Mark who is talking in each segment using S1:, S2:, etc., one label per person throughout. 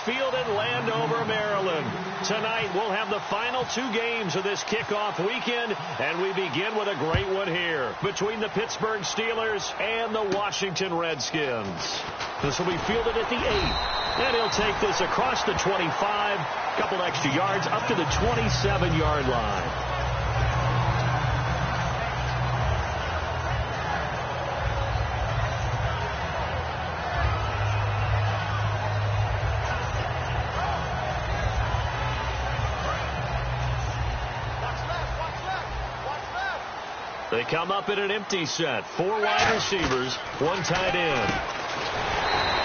S1: Field in Landover, Maryland. Tonight, we'll have the final 2 games of this kickoff weekend, and we begin with a great one here between the Pittsburgh Steelers and the Washington Redskins. This will be fielded at the 8, and he'll take this across the 25, couple extra yards up to the 27-yard line. They come up in an empty set. 4 wide receivers, 1 tight end.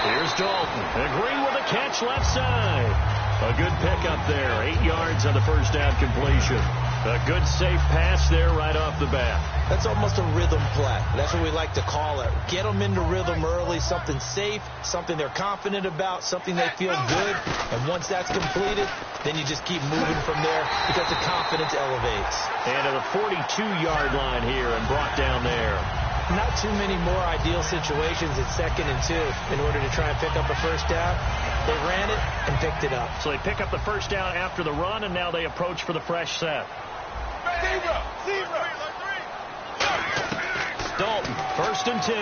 S1: Here's Dalton. And Green with a catch left side. A good pickup there. 8 yards on the first down completion. A good safe pass there right off the bat.
S2: That's almost a rhythm play. That's what we like to call it. Get them into rhythm early, something safe, something they're confident about, something they feel good. And once that's completed, then you just keep moving from there because the confidence elevates.
S1: And to the 42-yard line here and brought down there.
S2: Not too many more ideal situations at 2nd and 2 in order to try and pick up a first down. They ran it and picked it up.
S1: So they pick up the first down after the run, and now they approach for the fresh set. Dalton, 1st and 10.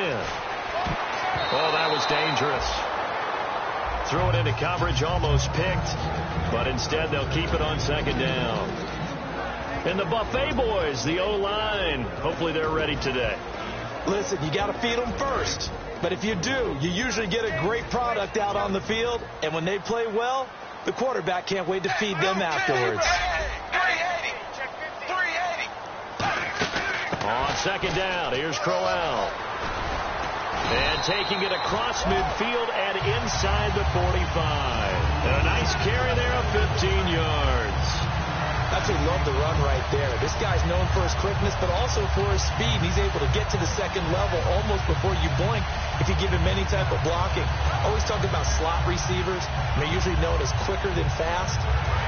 S1: Oh, that was dangerous. Threw it into coverage, almost picked, but instead they'll keep it on 2nd down. And the Buffet boys, the O-line, hopefully they're ready today.
S2: Listen, you got to feed them first. But if you do, you usually get a great product out on the field. And when they play well, the quarterback can't wait to feed them afterwards.
S1: 380. On 2nd down, here's Crowell. And taking it across midfield and inside the 45. And a nice carry there of 15 yards.
S2: That's what we love to run right there. This guy's known for his quickness, but also for his speed. And he's able to get to the 2nd level almost before you blink if you give him any type of blocking. Always talk about slot receivers. They're usually known as quicker than fast.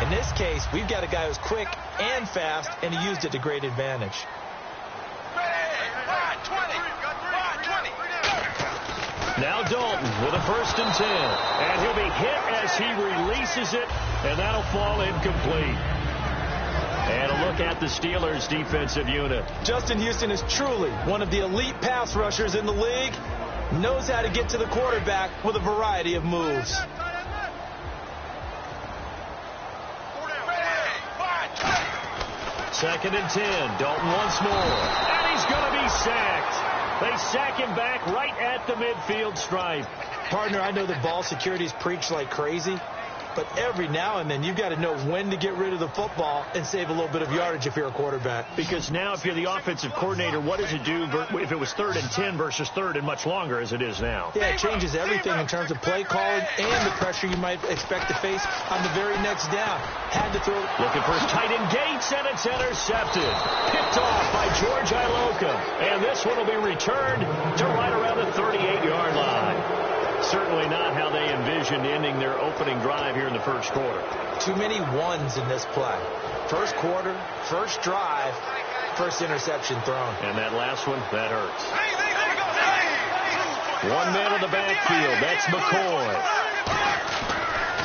S2: In this case, we've got a guy who's quick and fast, and he used it to great advantage.
S1: Now Dalton with a 1st and 10. And he'll be hit as he releases it, and that'll fall incomplete. And a look at the Steelers' defensive unit.
S2: Justin Houston is truly one of the elite pass rushers in the league. Knows how to get to the quarterback with a variety of moves.
S1: Second and 10. Dalton once more. And he's going to be sacked. They sack him back right at the midfield stripe.
S2: Partner, I know that ball security is preached like crazy. But every now and then, you've got to know when to get rid of the football and save a little bit of yardage if you're a quarterback.
S1: Because now if you're the offensive coordinator, what does it do if it was 3rd and 10 versus 3rd and much longer as it is now?
S2: Yeah, it changes everything in terms of play calling and the pressure you might expect to face on the very next down. Had to throw.
S1: Looking for his tight end Gates, and it's intercepted. Picked off by George Iloka. And this one will be returned to right around the 38-yard line. Certainly not how they envisioned ending their opening drive here in the 1st quarter.
S2: Too many ones in this play. 1st quarter, 1st drive, 1st interception thrown.
S1: And that last one, that hurts. 1 man in the backfield. That's McCoy.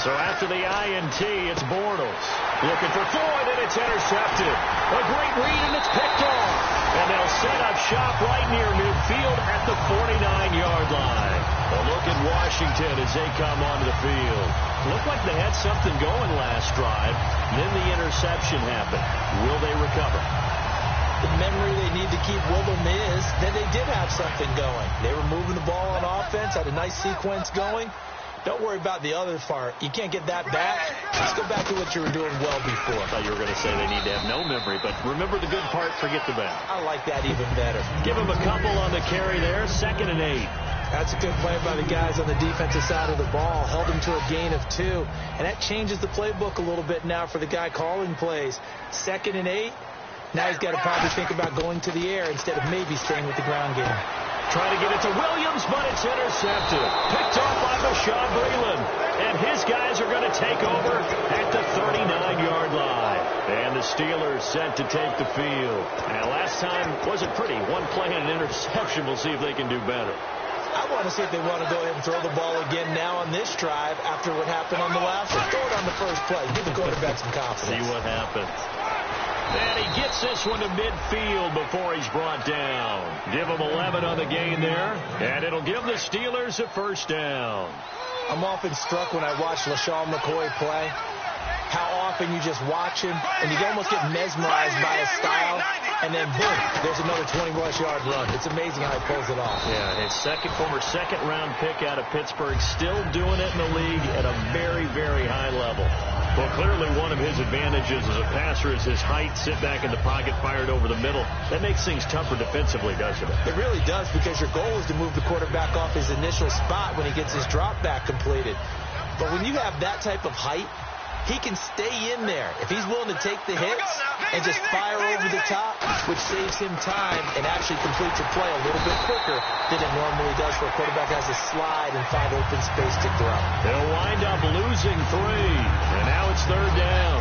S1: So after the INT, it's Bortles. Looking for Floyd, and it's intercepted. A great read, and it's picked off. And they'll set up shop right near midfield at the 49-yard line. A look at Washington as they come onto the field. Looked like they had something going last drive. Then the interception happened. Will they recover?
S2: The memory they need to keep with them is that they did have something going. They were moving the ball on offense, had a nice sequence going. Don't worry about the other part. You can't get that back. Let's go back to what you were doing well before.
S1: I thought you were going to say they need to have no memory, but remember the good part, forget the bad.
S2: I like that even better.
S1: Give them a couple on the carry there, 2nd and 8.
S2: That's a good play by the guys on the defensive side of the ball. Held him to a gain of 2. And that changes the playbook a little bit now for the guy calling plays. 2nd and 8. Now he's got to probably think about going to the air instead of maybe staying with the ground game.
S1: Trying to get it to Williams, but it's intercepted. Picked off by Bashaud Breeland. And his guys are going to take over at the 39-yard line. And the Steelers set to take the field. Now, last time wasn't pretty. 1 play and an interception. We'll see if they can do better.
S2: I want to see if they want to go ahead and throw the ball again now on this drive after what happened on the last one. Throw it on the first play. Give the quarterback some confidence.
S1: See what happens. And he gets this one to midfield before he's brought down. Give him 11 on the gain there, and it'll give the Steelers a first down.
S2: I'm often struck when I watch LaShawn McCoy play, how often you just watch him, and you almost get mesmerized by his style, and then boom, there's another 20-plus yard run. It's amazing how he pulls it off.
S1: Yeah, his former second-round pick out of Pittsburgh, still doing it in the league at a very, very high level. Well, clearly one of his advantages as a passer is his height, sit back in the pocket, fired over the middle. That makes things tougher defensively, doesn't it?
S2: It really does, because your goal is to move the quarterback off his initial spot when he gets his drop back completed. But when you have that type of height, he can stay in there if he's willing to take the hits and just fire over the top, which saves him time and actually completes a play a little bit quicker than it normally does for a quarterback who has to slide and find open space to throw.
S1: They'll wind up losing 3, and now it's third down.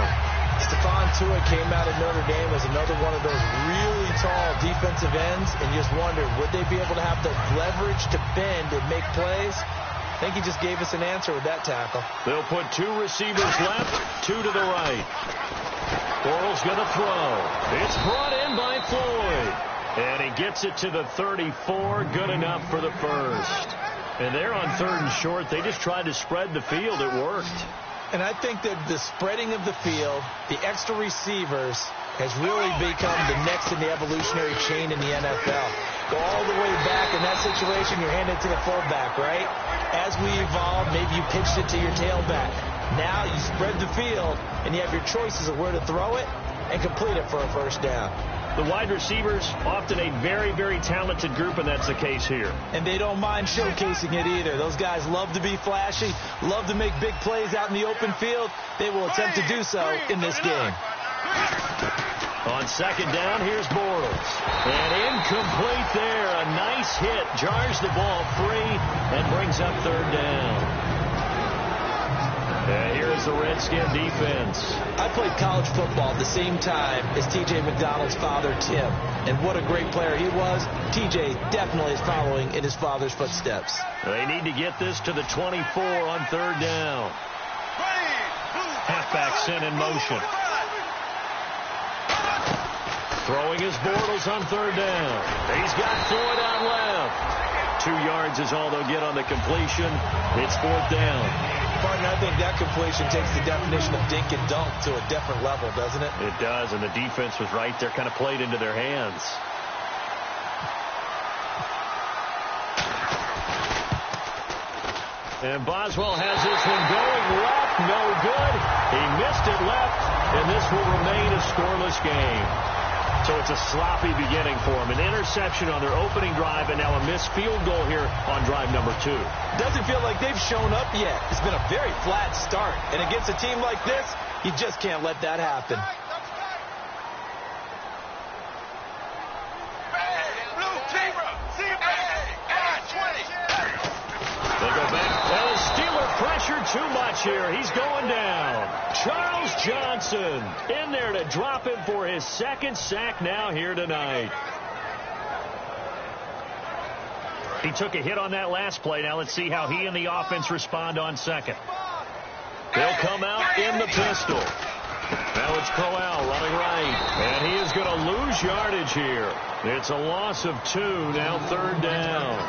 S2: Stephon Tuitt came out of Notre Dame as another one of those really tall defensive ends, and you just wondered, would they be able to have the leverage to bend and make plays? I think he just gave us an answer with that tackle.
S1: They'll put 2 receivers left, 2 to the right. Bortles going to throw. It's brought in by Floyd. And he gets it to the 34. Good enough for the first. And they're on 3rd and short. They just tried to spread the field. It worked.
S2: And I think that the spreading of the field, the extra receivers, has really become the next in the evolutionary chain in the NFL. Go all the way back in that situation, you're handed to the fullback, right? As we evolve, maybe you pitched it to your tailback. Now you spread the field, and you have your choices of where to throw it and complete it for a first down.
S1: The wide receivers, often a very, very talented group, and that's the case here.
S2: And they don't mind showcasing it either. Those guys love to be flashy, love to make big plays out in the open field. They will attempt to do so in this game.
S1: On second down, here's Bortles. And incomplete there. A nice hit. Jars the ball free and brings up third down. And here's the Redskin defense.
S2: I played college football at the same time as T.J. McDonald's father, Tim. And what a great player he was. T.J. definitely is following in his father's footsteps.
S1: They need to get this to the 24 on third down. Halfback sent in motion. Throwing his Bortles on third down. He's got Floyd out left. 2 yards is all they'll get on the completion. It's 4th down.
S2: Partner, I think that completion takes the definition of dink and dunk to a different level, doesn't it?
S1: It does, and the defense was right there, kind of played into their hands. And Boswell has this one going left, no good. He missed it left, and this will remain a scoreless game. So it's a sloppy beginning for them. An interception on their opening drive, and now a missed field goal here on drive number 2.
S2: Doesn't feel like they've shown up yet. It's been a very flat start. And against a team like this, you just can't let that happen.
S1: They go back. Well, the Steeler pressure too much here. He's going down. Charles Johnson in there to drop him for his 2nd sack now here tonight. He took a hit on that last play. Now let's see how he and the offense respond on second. They'll come out in the pistol. Now it's Crowell running right. And he is going to lose yardage here. It's a loss of 2. Now third down.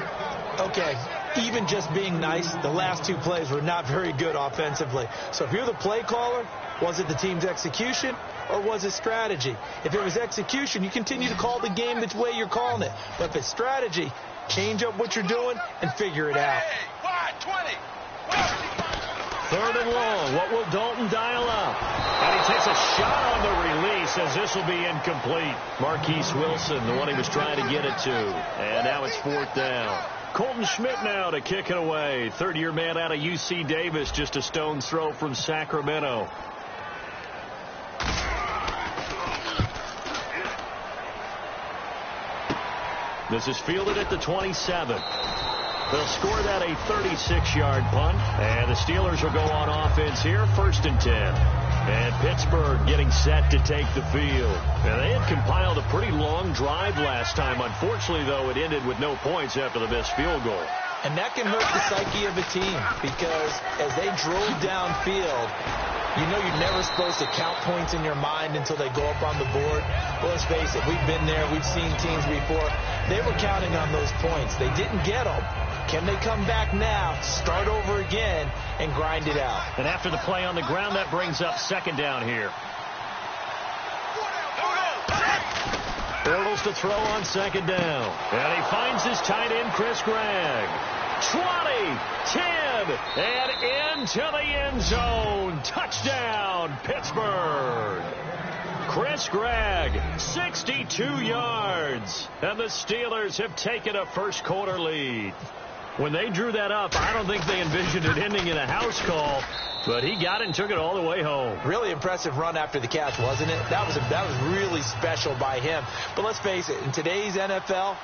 S2: Okay, even just being nice, the last 2 plays were not very good offensively. So if you're the play caller, was it the team's execution or was it strategy? If it was execution, you continue to call the game the way you're calling it. But if it's strategy, change up what you're doing and figure it out.
S1: 3rd and long. What will Dalton dial up? And he takes a shot on the release as this will be incomplete. Marquise Wilson, the one he was trying to get it to. And now it's 4th down. Colton Schmidt now to kick it away. 3rd-year man out of UC Davis, just a stone's throw from Sacramento. This is fielded at the 27. They'll score that a 36-yard punt. And the Steelers will go on offense here, 1st and 10. And Pittsburgh getting set to take the field. And they had compiled a pretty long drive last time. Unfortunately, though, it ended with no points after the missed field goal.
S2: And that can hurt the psyche of a team because as they drove downfield, you know you're never supposed to count points in your mind until they go up on the board. Well, let's face it, we've been there. We've seen teams before. They were counting on those points. They didn't get them. Can they come back now, start over again, and grind it out?
S1: And after the play on the ground, that brings up second down here. Bortles to throw on second down. And he finds his tight end, Chris Gregg. 20, 10, and into the end zone. Touchdown, Pittsburgh. Chris Gregg, 62 yards. And the Steelers have taken a first quarter lead. When they drew that up, I don't think they envisioned it ending in a house call, but he got it and took it all the way home.
S2: Really impressive run after the catch, wasn't it? That was really special by him. But let's face it, in today's NFL,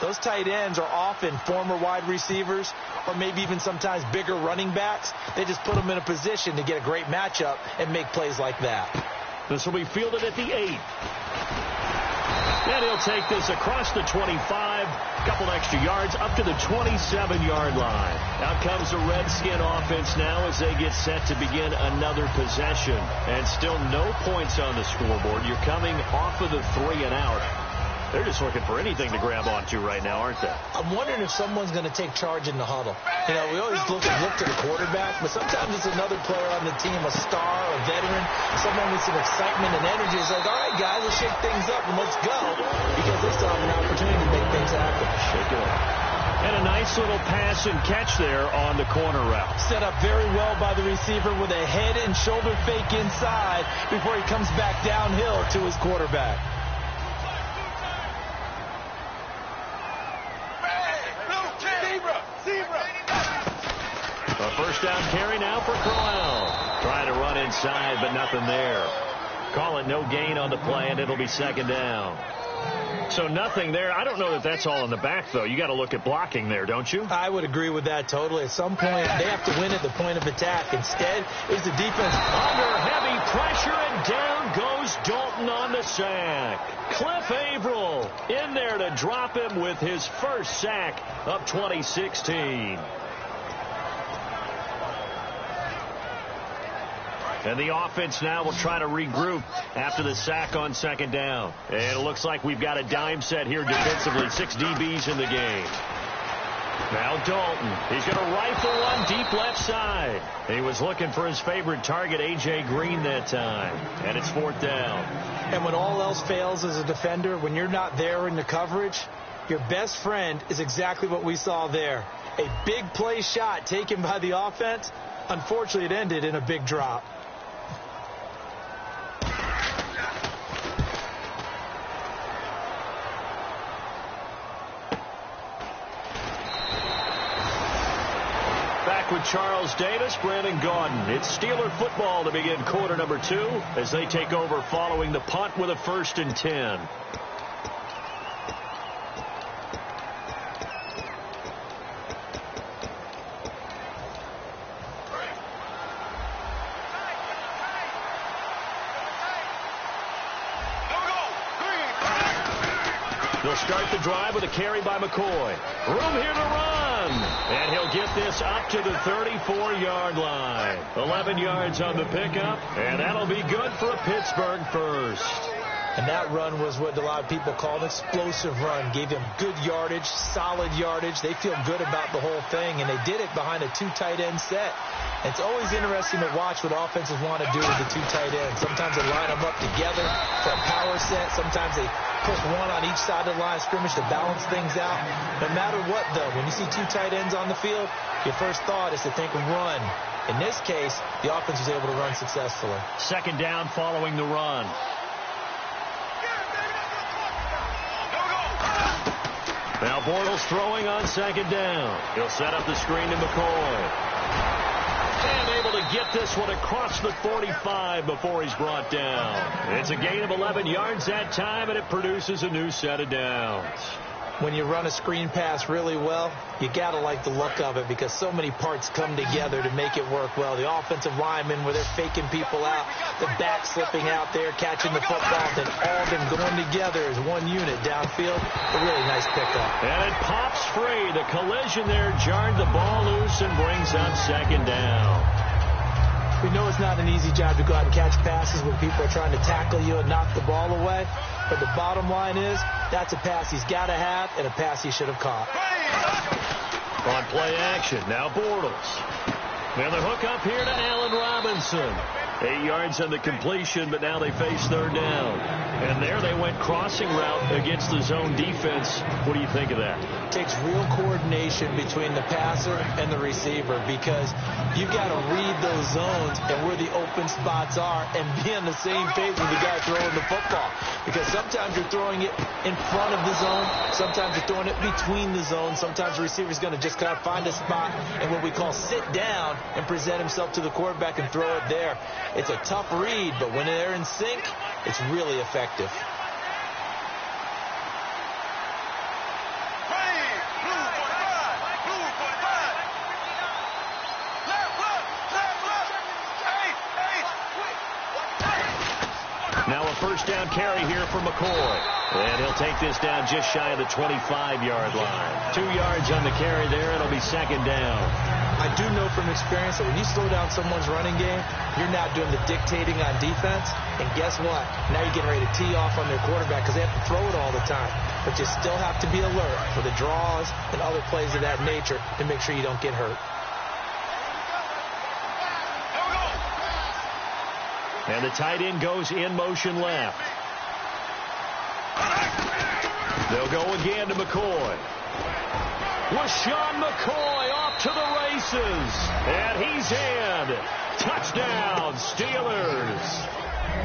S2: those tight ends are often former wide receivers or maybe even sometimes bigger running backs. They just put them in a position to get a great matchup and make plays like that.
S1: This will be fielded at the 8. And he'll take this across the 25, a couple extra yards, up to the 27-yard line. Out comes the Redskin offense now as they get set to begin another possession. And still no points on the scoreboard. You're coming off of the 3 and out. They're just looking for anything to grab onto right now, aren't they?
S2: I'm wondering if someone's going to take charge in the huddle. You know, we always look to the quarterback, but sometimes it's another player on the team, a star, a veteran, someone with some excitement and energy. It's like, all right, guys, let's shake things up and let's go, because they still have an opportunity to make things happen.
S1: Shake it up. And a nice little pass and catch there on the corner route.
S2: Set up very well by the receiver with a head and shoulder fake inside before he comes back downhill to his quarterback.
S1: A first down carry now for Crowell. Trying to run inside, but nothing there. Call it no gain on the play, and it'll be second down. So nothing there. I don't know that that's all in the back, though. You got to look at blocking there, don't you?
S2: I would agree with that totally. At some point, they have to win at the point of attack. Instead, is the defense
S1: under heavy pressure, and down goes Dalton on the sack. Cliff Averill in there to drop him with his first sack of 2016. And the offense now will try to regroup after the sack on second down. And it looks like we've got a dime set here defensively. 6 DBs in the game. Now Dalton. He's going to rifle one deep left side. He was looking for his favorite target, A.J. Green, that time. And it's fourth down.
S2: And when all else fails as a defender, when you're not there in the coverage, your best friend is exactly what we saw there. A big play shot taken by the offense. Unfortunately, it ended in a big drop.
S1: With Charles Davis, Brandon Gaudin. It's Steeler football to begin quarter number 2 as they take over following the punt with a 1st and 10. They'll start the drive with a carry by McCoy. Room here to run. And he'll get this up to the 34-yard line. 11 yards on the pickup. And that'll be good for a Pittsburgh first.
S2: And that run was what a lot of people call an explosive run. Gave them good yardage, solid yardage. They feel good about the whole thing. And they did it behind a 2 tight end set. It's always interesting to watch what offenses want to do with the 2 tight ends. Sometimes they line them up together for a power set. Sometimes they push one on each side of the line of scrimmage to balance things out. No matter what, though, when you see 2 tight ends on the field, your first thought is to think run. In this case, the offense was able to run successfully.
S1: Second down following the run. Now Bortles throwing on second down. He'll set up the screen to McCoy. And able to get this one across the 45 before he's brought down. It's a gain of 11 yards that time, and it produces a new set of downs.
S2: When you run a screen pass really well, you got to like the look of it because so many parts come together to make it work well. The offensive linemen, where they're faking people out, the back slipping out there, catching the football, then all of them going together as one unit downfield. A really nice pickup.
S1: And it pops free. The collision there jarred the ball loose and brings up second down.
S2: We know it's not an easy job to go out and catch passes when people are trying to tackle you and knock the ball away. But the bottom line is, that's a pass he's got to have and a pass he should have caught.
S1: On play action, now Bortles. And the hook up here to Allen Robinson. 8 yards on the completion, but now they face third down. And there they went crossing route against the zone defense. What do you think of that?
S2: It takes real coordination between the passer and the receiver because you've got to read those zones and where the open spots are and be on the same page with the guy throwing the football. Because sometimes you're throwing it in front of the zone. Sometimes you're throwing it between the zones. Sometimes the receiver's going to just kind of find a spot and what we call sit down and present himself to the quarterback and throw it there. It's a tough read, but when they're in sync, it's really effective.
S1: Now a first down carry here for McCoy. And he'll take this down just shy of the 25-yard line. 2 yards on the carry there. It'll be second down.
S2: I do know from experience that when you slow down someone's running game, you're not doing the dictating on defense. And guess what? Now you're getting ready to tee off on their quarterback because they have to throw it all the time. But you still have to be alert for the draws and other plays of that nature to make sure you don't get hurt.
S1: And the tight end goes in motion left. They'll go again to McCoy. LaShawn McCoy off to the races. And he's in. Touchdown, Steelers.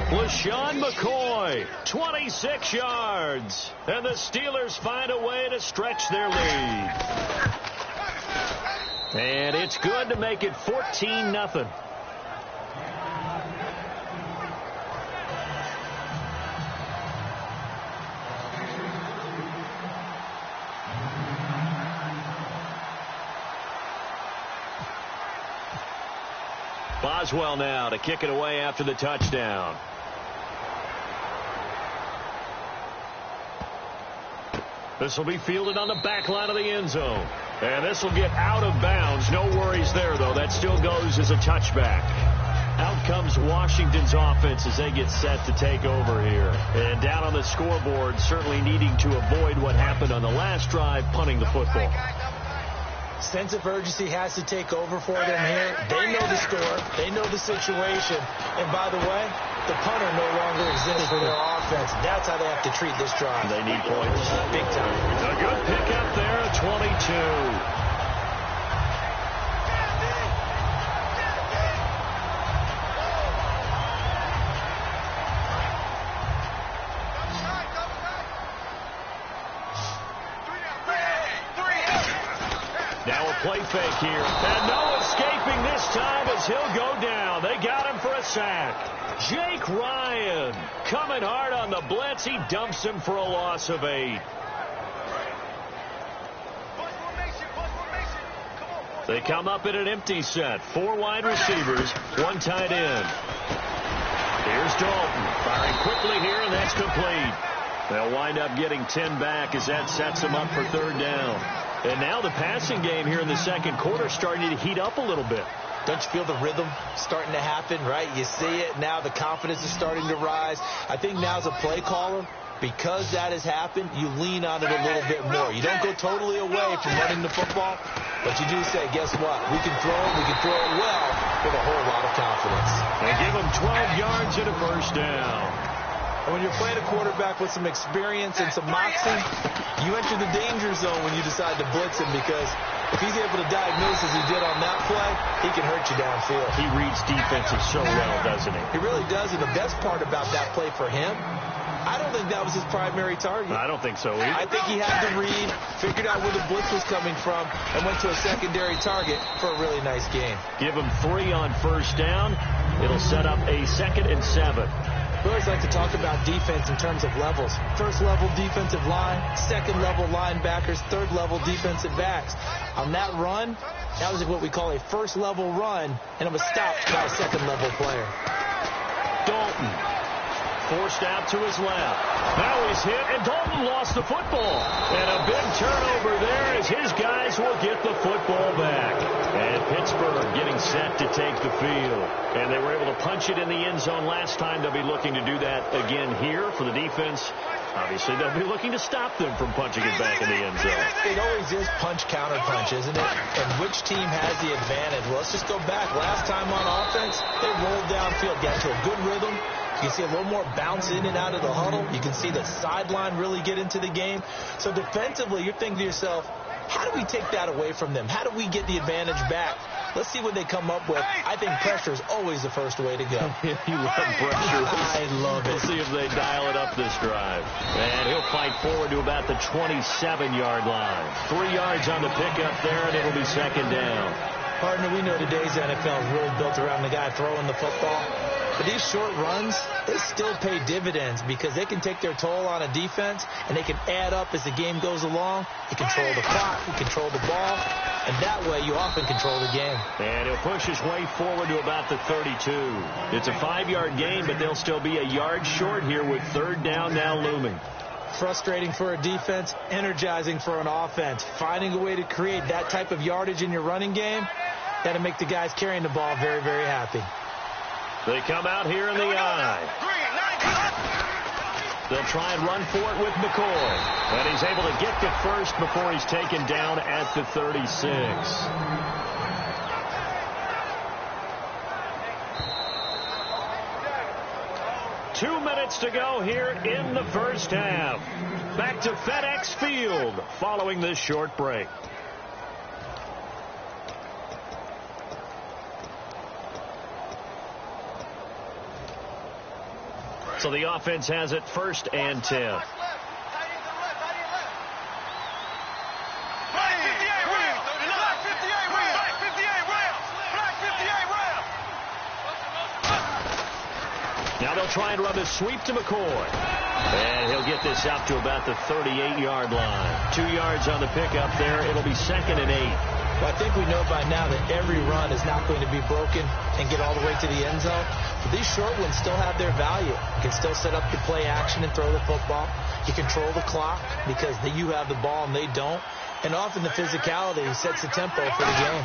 S1: LaShawn McCoy, 26 yards. And the Steelers find a way to stretch their lead. And it's good to make it 14-0. Boswell now to kick it away after the touchdown. This will be fielded on the back line of the end zone. And this will get out of bounds. No worries there, though. That still goes as a touchback. Out comes Washington's offense as they get set to take over here. And down on the scoreboard, certainly needing to avoid what happened on the last drive, punting the football.
S2: Sense of urgency has to take over for them here. They know the score. They know the situation. And by the way, the punter no longer exists for their offense. That's how they have to treat this drive.
S1: They need points.
S2: Big time.
S1: A good pickup there at 22. Play fake here. And no escaping this time as he'll go down. They got him for a sack. Jake Ryan coming hard on the blitz. He dumps him for a loss of 8. They come up in an empty set. 4 wide receivers, 1 tight end. Here's Dalton firing quickly here, and that's complete. They'll wind up getting 10 back as that sets them up for third down. And now the passing game here in the second quarter starting to heat up a little bit.
S2: Don't you feel the rhythm starting to happen, right? You see it now. The confidence is starting to rise. I think now as a play caller, because that has happened, you lean on it a little bit more. You don't go totally away from running the football, but you do say, guess what? We can throw it. We can throw it well with a whole lot of confidence.
S1: They give him 12 yards and a first down.
S2: And when you're playing a quarterback with some experience and some moxie, you enter the danger zone when you decide to blitz him because if he's able to diagnose as he did on that play, he can hurt you downfield.
S1: He reads defenses so well, doesn't he?
S2: He really does, and the best part about that play for him, I don't think that was his primary target.
S1: I don't think so either.
S2: I think he had to read, figured out where the blitz was coming from, and went to a secondary target for a really nice game.
S1: Give him 3 on first down. It'll set up a 2nd and 7.
S2: We always like to talk about defense in terms of levels. First level defensive line, second level linebackers, third level defensive backs. On that run, that was what we call a first level run, and it was stopped by a second level player.
S1: Dalton forced out to his left. Now he's hit, and Dalton lost the football. And a big turnover there as his guys will get the football back. And Pittsburgh getting set to take the field. And they were able to punch it in the end zone last time. They'll be looking to do that again here for the defense. Obviously, they'll be looking to stop them from punching it back in the end zone.
S2: It always is punch-counter-punch, isn't it? And which team has the advantage? Well, let's just go back. Last time on offense, they rolled downfield, got to a good rhythm. You can see a little more bounce in and out of the huddle. You can see the sideline really get into the game. So defensively, you're thinking to yourself, how do we take that away from them? How do we get the advantage back? Let's see what they come up with. I think pressure is always the first way to go.
S1: You love pressure.
S2: I love it.
S1: We'll see if they dial it up this drive. And he'll fight forward to about the 27-yard line. 3 yards on the pickup there, and it'll be second down.
S2: Partner, we know today's NFL is really built around the guy throwing the football. But these short runs, they still pay dividends because they can take their toll on a defense, and they can add up as the game goes along. You control the clock, you control the ball, and that way you often control the game.
S1: And he'll push his way forward to about the 32. It's a 5-yard gain, but they'll still be a yard short here with third down now looming.
S2: Frustrating for a defense, energizing for an offense. Finding a way to create that type of yardage in your running game, that'll make the guys carrying the ball very, very happy.
S1: They come out here in the eye. They'll try and run for it with McCoy. And he's able to get to first before he's taken down at the 36. Two minutes to go here in the first half. Back to FedEx Field following this short break. So the offense has it first and 10. Now they'll try and run a sweep to McCoy. And he'll get this out to about the 38-yard line. 2 yards on the pickup there. It'll be second and 8.
S2: Well, I think we know by now that every run is not going to be broken and get all the way to the end zone. But these short ones still have their value. You can still set up your play action and throw the football. You control the clock because you have the ball and they don't. And often the physicality sets the tempo for the game.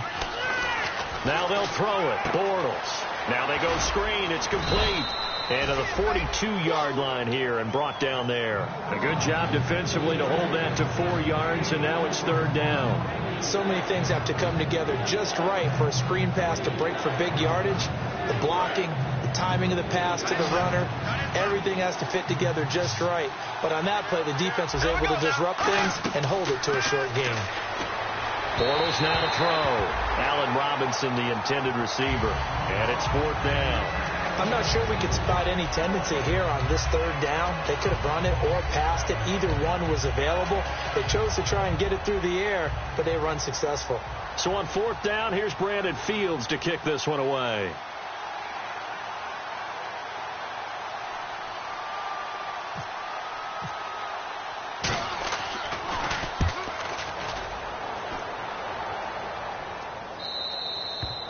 S1: Now they'll throw it. Bortles. Now they go screen. It's complete. And to the 42-yard line here and brought down there. A good job defensively to hold that to 4 yards, and now it's third down.
S2: So many things have to come together just right for a screen pass to break for big yardage. The blocking, the timing of the pass to the runner, everything has to fit together just right. But on that play, the defense was able to disrupt things and hold it to a short gain.
S1: Bortles now to throw. Allen Robinson, the intended receiver. And it's fourth down.
S2: I'm not sure we could spot any tendency here on this third down. They could have run it or passed it. Either one was available. They chose to try and get it through the air, but they run successful.
S1: So on fourth down, here's Brandon Fields to kick this one away.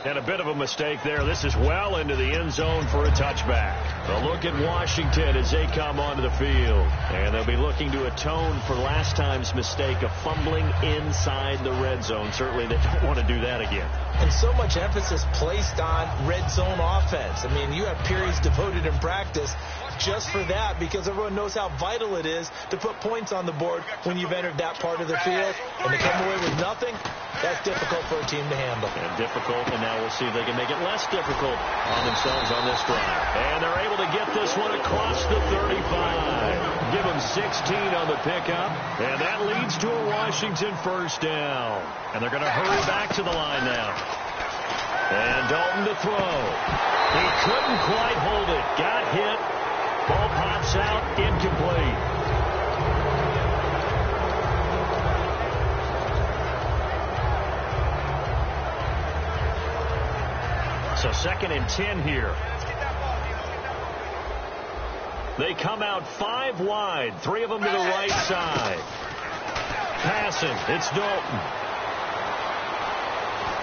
S1: And a bit of a mistake there. This is well into the end zone for a touchback. A look at Washington as they come onto the field. And they'll be looking to atone for last time's mistake of fumbling inside the red zone. Certainly they don't want to do that again.
S2: And so much emphasis placed on red zone offense. I mean, you have periods devoted in practice just for that because everyone knows how vital it is to put points on the board when you've entered that part of the field. And to come away with nothing, that's difficult for a team to handle.
S1: And difficult, and now we'll see if they can make it less difficult on themselves on this drive. And they're able to get this one across the 35. Give them 16 on the pickup, and that leads to a Washington first down. And they're going to hurry back to the line now. And Dalton to throw. He couldn't quite hold it. Got hit. Ball pops out, incomplete. So second and 10 here. They come out 5 wide, 3 of them to the right side. Passing, it's Dalton.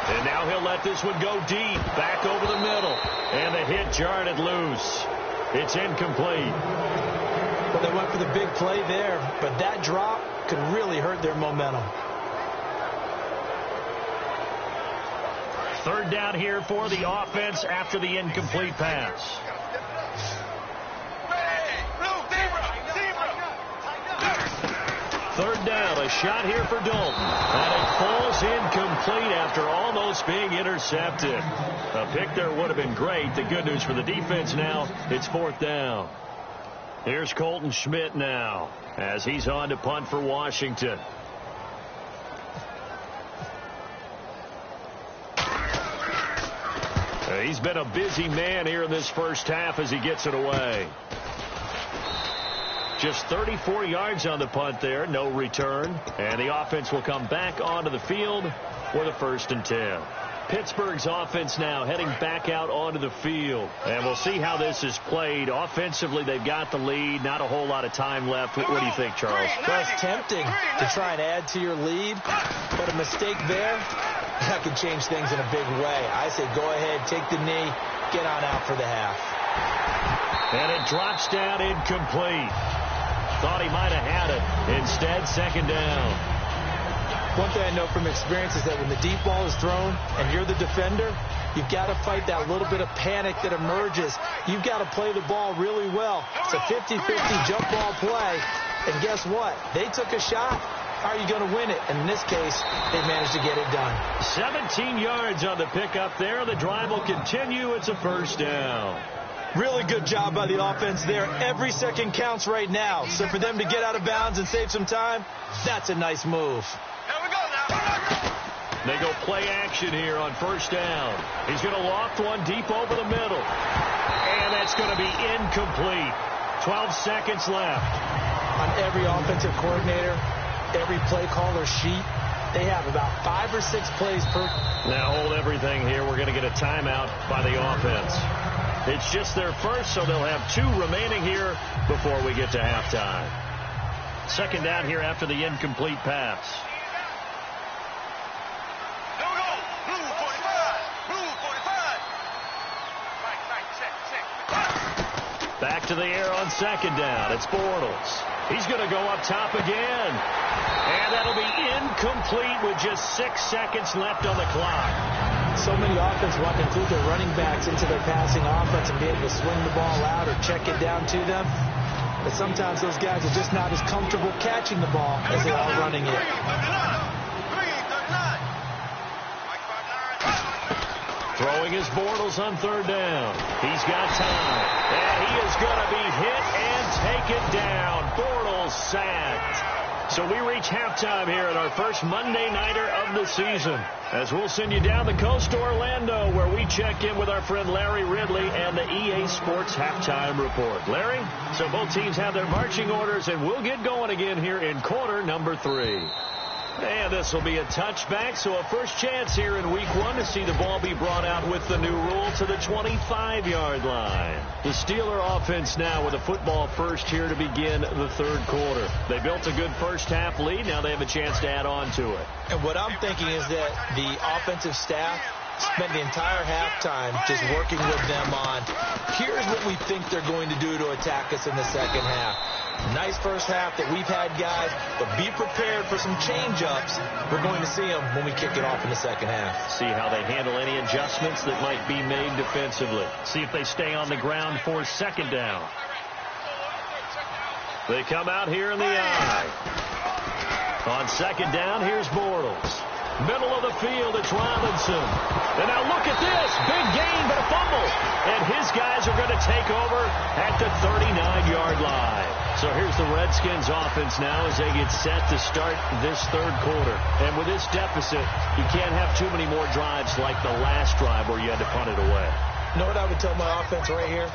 S1: And now he'll let this one go deep, back over the middle. And the hit jarred it loose. It's incomplete.
S2: Well, they went for the big play there, but that drop could really hurt their momentum.
S1: Third down here for the offense after the incomplete pass. Third down, a shot here for Dalton. And it falls incomplete after almost being intercepted. A pick there would have been great. The good news for the defense now, it's 4th down. Here's Colton Schmidt now as he's on to punt for Washington. He's been a busy man here in this first half as he gets it away. Just 34 yards on the punt there, no return. And the offense will come back onto the field for the 1st and 10. Pittsburgh's offense now heading back out onto the field. And we'll see how this is played. Offensively, they've got the lead. Not a whole lot of time left. What do you think, Charles?
S2: Well, it's tempting to try and add to your lead. But a mistake there, that could change things in a big way. I say go ahead, take the knee, get on out for the half.
S1: And it drops down incomplete. Thought he might have had it. Instead, 2nd down.
S2: One thing I know from experience is that when the deep ball is thrown and you're the defender, you've got to fight that little bit of panic that emerges. You've got to play the ball really well. It's a 50-50 jump ball play. And guess what? They took a shot. How are you going to win it? And in this case, they managed to get it done.
S1: 17 yards on the pickup there. The drive will continue. It's a 1st down.
S2: Really good job by the offense there. Every second counts right now. So for them to get out of bounds and save some time, that's a nice move.
S3: Here we go now.
S1: They go play action here on 1st down. He's going to loft one deep over the middle. And that's going to be incomplete. 12 seconds left.
S2: On every offensive coordinator, every play caller sheet, they have about 5 or 6 plays per.
S1: Now hold everything here. We're going to get a timeout by the offense. It's just their first, so they'll have 2 remaining here before we get to halftime. 2nd down here after the incomplete pass.
S3: Here we go. Blue 45. Blue 45. Right, check.
S1: Back to the air on 2nd down. It's Bortles. He's going to go up top again. And that'll be incomplete with just 6 seconds left on the clock.
S2: So many offenses want to include their running backs into their passing offense and be able to swing the ball out or check it down to them. But sometimes those guys are just not as comfortable catching the ball as they are running it.
S1: Throwing his Bortles on 3rd down. He's got time. And he is going to be hit and taken down. Bortles sacked. So we reach halftime here at our first Monday Nighter of the season, as we'll send you down the coast to Orlando, where we check in with our friend Larry Ridley and the EA Sports Halftime Report. Larry, so both teams have their marching orders, and we'll get going again here in quarter number 3. And this will be a touchback, so a first chance here in week 1 to see the ball be brought out with the new rule to the 25-yard line. The Steeler offense now with a football first here to begin the 3rd quarter. They built a good first half lead. Now they have a chance to add on to it.
S2: And what I'm thinking is that the offensive staff spent the entire halftime just working with them on, here's what we think they're going to do to attack us in the second half. Nice first half that we've had, guys, but be prepared for some change-ups. We're going to see them when we kick it off in the second half.
S1: See how they handle any adjustments that might be made defensively. See if they stay on the ground for 2nd down. They come out here in the eye. On 2nd down, here's Bortles. Middle of the field, it's Robinson. And now look at this. Big gain, but a fumble. And his guys are going to take over at the 39-yard line. So here's the Redskins offense now as they get set to start this 3rd quarter. And with this deficit, you can't have too many more drives like the last drive where you had to punt it away.
S2: You know what I would tell my offense right here?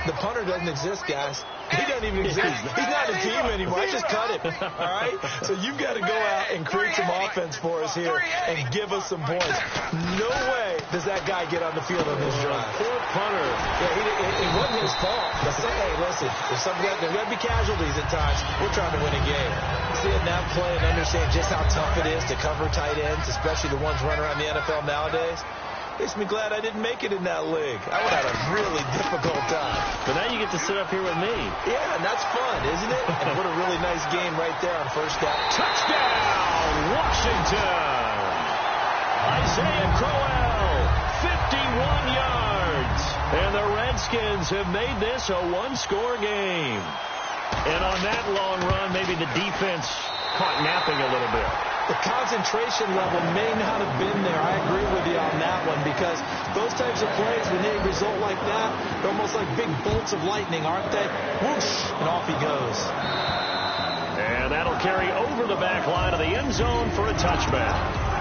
S2: The punter doesn't exist, guys. He doesn't even exist. He's not a team anymore. I just cut him. All right? So you've got to go out and create some offense for us here and give us some points. No way does that guy get on the field on this drive.
S1: Poor punter.
S2: Yeah, it wasn't his fault. But hey, listen, there's going to be casualties at times. We're trying to win a game. Seeing that play and understand just how tough it is to cover tight ends, especially the ones running around the NFL nowadays, makes me glad I didn't make it in that league. I would have had a really difficult time.
S1: But now you get to sit up here with me.
S2: Yeah, and that's fun, isn't it? And what a really nice game right there on first down.
S1: Touchdown, Washington! Isaiah Crowell, 51 yards. And the Redskins have made this a one-score game. And on that long run, maybe the defense caught napping a little bit.
S2: The concentration level may not have been there. I agree with you on that one, because those types of plays, when they result like that, they're almost like big bolts of lightning, aren't they? Whoosh, and off he goes.
S1: And that'll carry over the back line of the end zone for a touchback.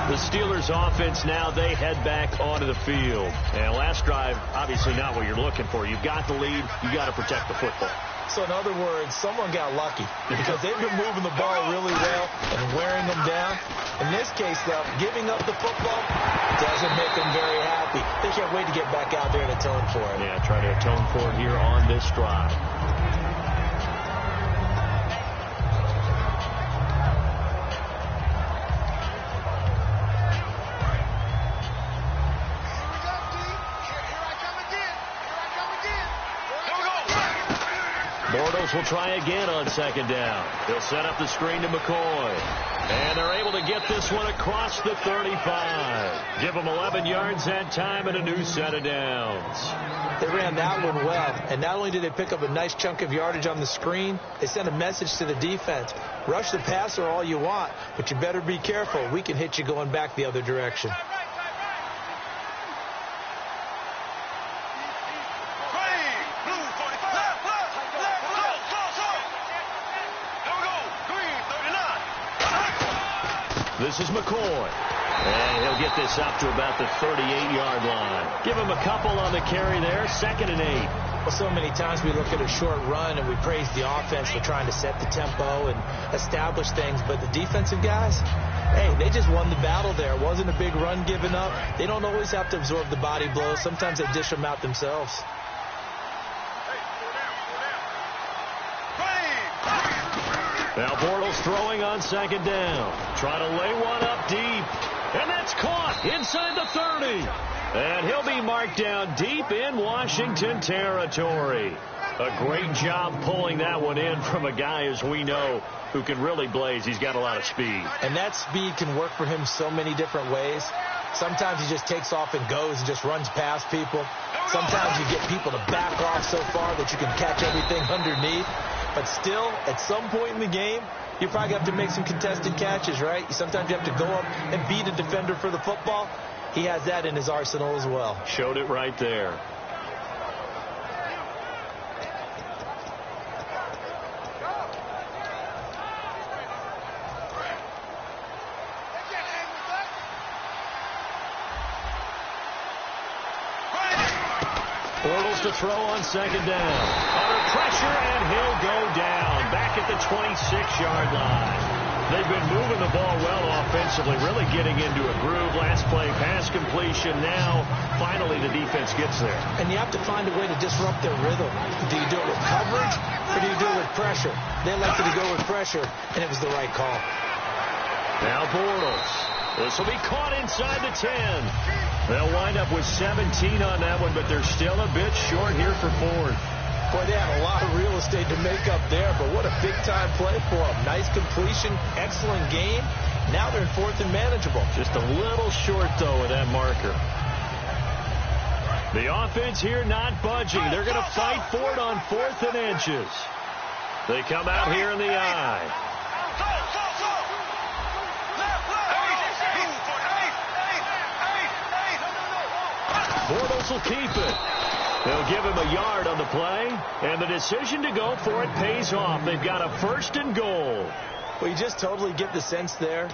S1: The Steelers offense now, they head back onto the field. And last drive, obviously not what you're looking for. You've got the lead. You've got to protect the football.
S2: So in other words, someone got lucky, because they've been moving the ball really well and wearing them down. In this case, though, giving up the football doesn't make them very happy. They can't wait to get back out there and atone for it.
S1: Yeah, try to atone for it here on this drive. Bortles will try again on second down. They'll set up the screen to McCoy. And they're able to get this one across the 35. Give them 11 yards that time and a new set of downs.
S2: They ran that one well. And not only did they pick up a nice chunk of yardage on the screen, they sent a message to the defense. Rush the passer all you want, but you better be careful. We can hit you going back the other direction.
S1: This is McCoy. And he'll get this up to about the 38-yard line. Give him a couple on the carry there. 2nd and 8.
S2: Well, so many times we look at a short run and we praise the offense for trying to set the tempo and establish things. But the defensive guys, hey, they just won the battle there. It wasn't a big run given up. They don't always have to absorb the body blows. Sometimes they dish them out themselves.
S1: Now Bortles throwing on second down. Trying to lay one up deep. And that's caught inside the 30. And he'll be marked down deep in Washington territory. A great job pulling that one in from a guy, as we know, who can really blaze. He's got a lot of speed.
S2: And that speed can work for him so many different ways. Sometimes he just takes off and goes and just runs past people. Sometimes you get people to back off so far that you can catch everything underneath. But still, at some point in the game, you probably have to make some contested catches, right? Sometimes you have to go up and beat a defender for the football. He has that in his arsenal as well.
S1: Showed it right there. Bortles to throw on second down. Under pressure, and he'll go down. Back at the 26-yard line. They've been moving the ball well offensively, really getting into a groove. Last play, pass completion. Now, finally, the defense gets there.
S2: And you have to find a way to disrupt their rhythm. Do you do it with coverage, or do you do it with pressure? They elected to go with pressure, and it was the right call.
S1: Now Bortles. This will be caught inside the 10. They'll wind up with 17 on that one, but they're still a bit short here for fourth.
S2: Boy, they had a lot of real estate to make up there, but what a big-time play for them. Nice completion, excellent game. Now they're in fourth and manageable.
S1: Just a little short, though, with that marker. The offense here not budging. They're going to fight for it on 4th and inches. They come out here in the eye. Bortles will keep it. They'll give him a yard on the play, and the decision to go for it pays off. They've got a 1st and goal.
S2: Well, you just totally get the sense there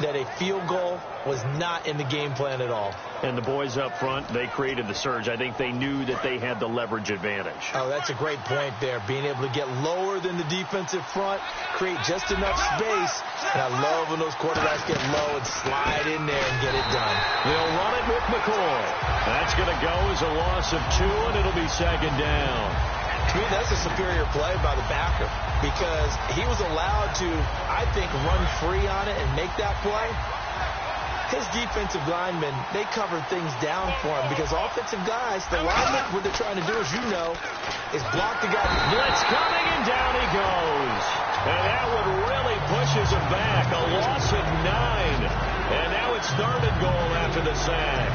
S2: that a field goal was not in the game plan at all.
S1: And the boys up front, they created the surge. I think they knew that they had the leverage advantage.
S2: Oh, that's a great point there. Being able to get lower than the defensive front, create just enough space. And I love when those quarterbacks get low and slide in there and get it done.
S1: They'll run it with McCoy. That's going to go as a loss of 2, and it'll be second down.
S2: To me, that's a superior play by the backer because he was allowed to, I think, run free on it and make that play. His defensive linemen, they covered things down for him because offensive guys, the linemen, what they're trying to do, as you know, is block the guy.
S1: Blitz coming, and down he goes. And that one really pushes him back. A loss of 9. And now it's 3rd and goal after the sack.